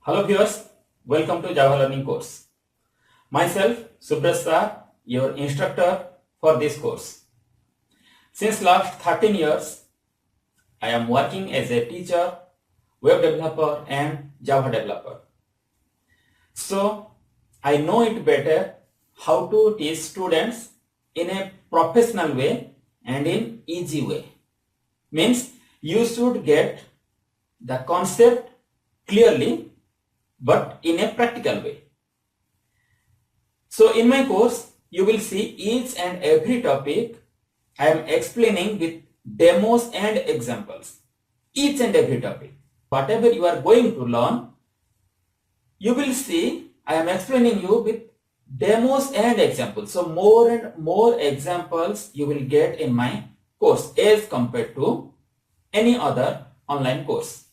Hello viewers, welcome to Java Learning course. Myself Subrata, your instructor for this course. Since last 13 years, I am working as a teacher, web developer and Java developer. So I know it better how to teach students in a professional way and in easy way. Means you should get the concept clearly but in a practical way. So in my course, you will see each and every topic I am explaining with demos and examples. Each and every topic. Whatever you are going to learn, you will see I am explaining you with demos and examples. So more and more examples you will get in my course as compared to any other online course.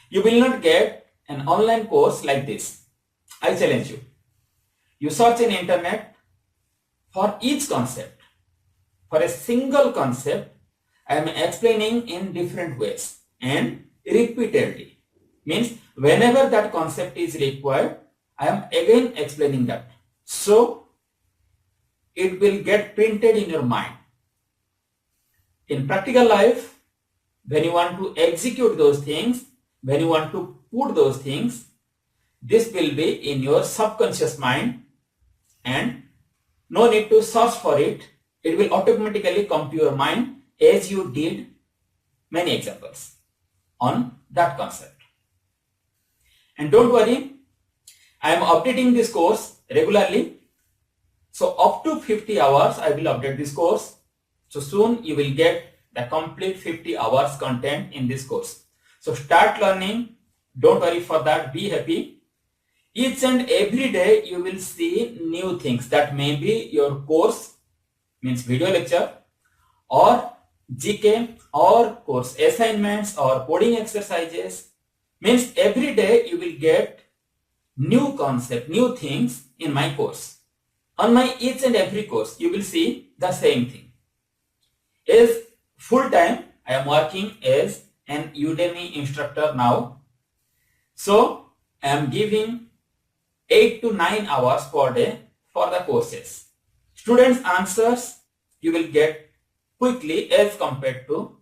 You will not get an online course like this. I challenge you. You search in internet for each concept. For a single concept, I am explaining in different ways and repeatedly. Means whenever that concept is required, I am again explaining that. So it will get printed in your mind. In practical life, when you want to execute those things, when you want to put those things, this will be in your subconscious mind and no need to search for it. It will automatically come to your mind as you did many examples on that concept. And don't worry, I am updating this course regularly. So up to 50 hours I will update this course. So soon you will get the complete 50 hours content in this course. So start learning. Don't worry for that. Be happy. Each and every day you will see new things that may be your course, means video lecture, or GK, or course assignments, or coding exercises. Means every day you will get new concept, new things in my course. On my each and every course you will see the same thing. As full time I am working as an Udemy instructor now. So I am giving 8 to 9 hours per day for the courses. Students' answers you will get quickly as compared to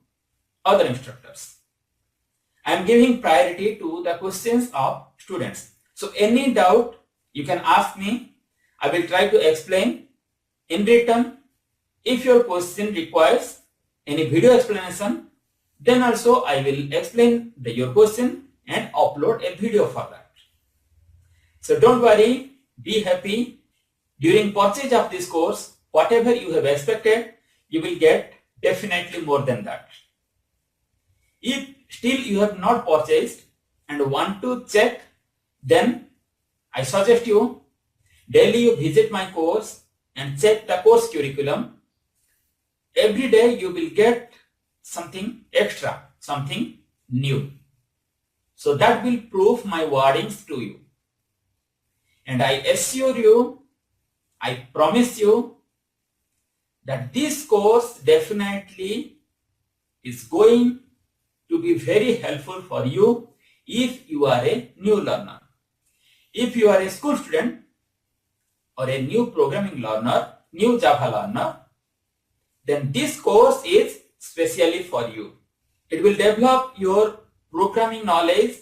other instructors. I am giving priority to the questions of students. So any doubt you can ask me. I will try to explain in return. If your question requires any video explanation, then also I will explain your question and upload a video for that. So don't worry, be happy. During purchase of this course, whatever you have expected, you will get definitely more than that. If still you have not purchased and want to check, then I suggest you daily you visit my course and check the course curriculum. Every day you will get something extra, something new. So that will prove my wordings to you. And I assure you, I promise you that this course definitely is going to be very helpful for you if you are a new learner. If you are a school student or a new programming learner, new Java learner, then this course is specially for you. It will develop your programming knowledge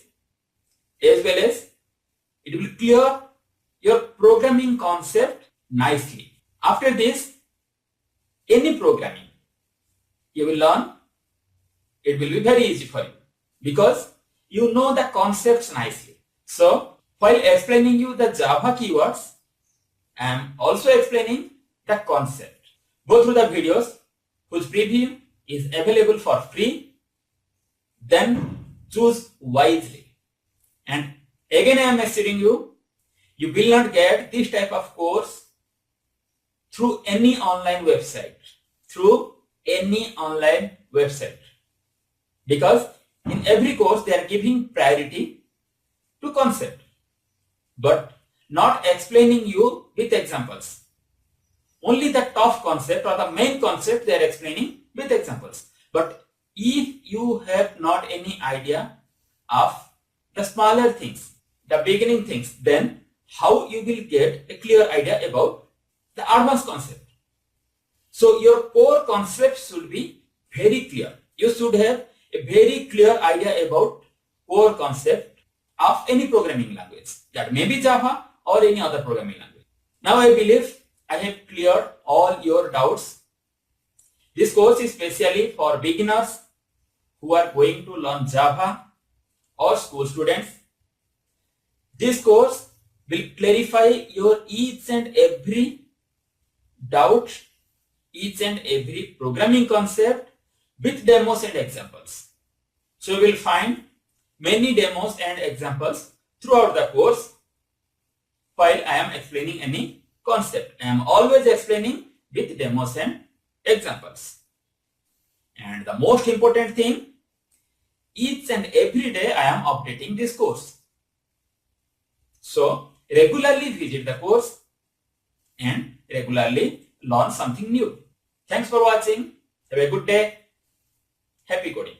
as well as it will clear your programming concept nicely. After this, any programming you will learn, it will be very easy for you because you know the concepts nicely. So while explaining you the Java keywords, I am also explaining the concept. Go through the videos whose preview is available for free. Then choose wisely. And again I am assuring you, you will not get this type of course through any online website. Because in every course they are giving priority to concept, but not explaining you with examples. Only the tough concept or the main concept they are explaining with examples. But if you have not any idea of the smaller things, the beginning things, then how you will get a clear idea about the advanced concept. So your core concept should be very clear. You should have a very clear idea about core concept of any programming language. That may be Java or any other programming language. Now I believe I have cleared all your doubts. This course is specially for beginners who are going to learn Java or school students. This course will clarify your each and every doubt, each and every programming concept with demos and examples. So you will find many demos and examples throughout the course while I am explaining any concept. I am always explaining with demos and examples. And the most important thing, each and every day I am updating this course. So regularly visit the course and regularly learn something new. Thanks for watching. Have a good day. Happy coding.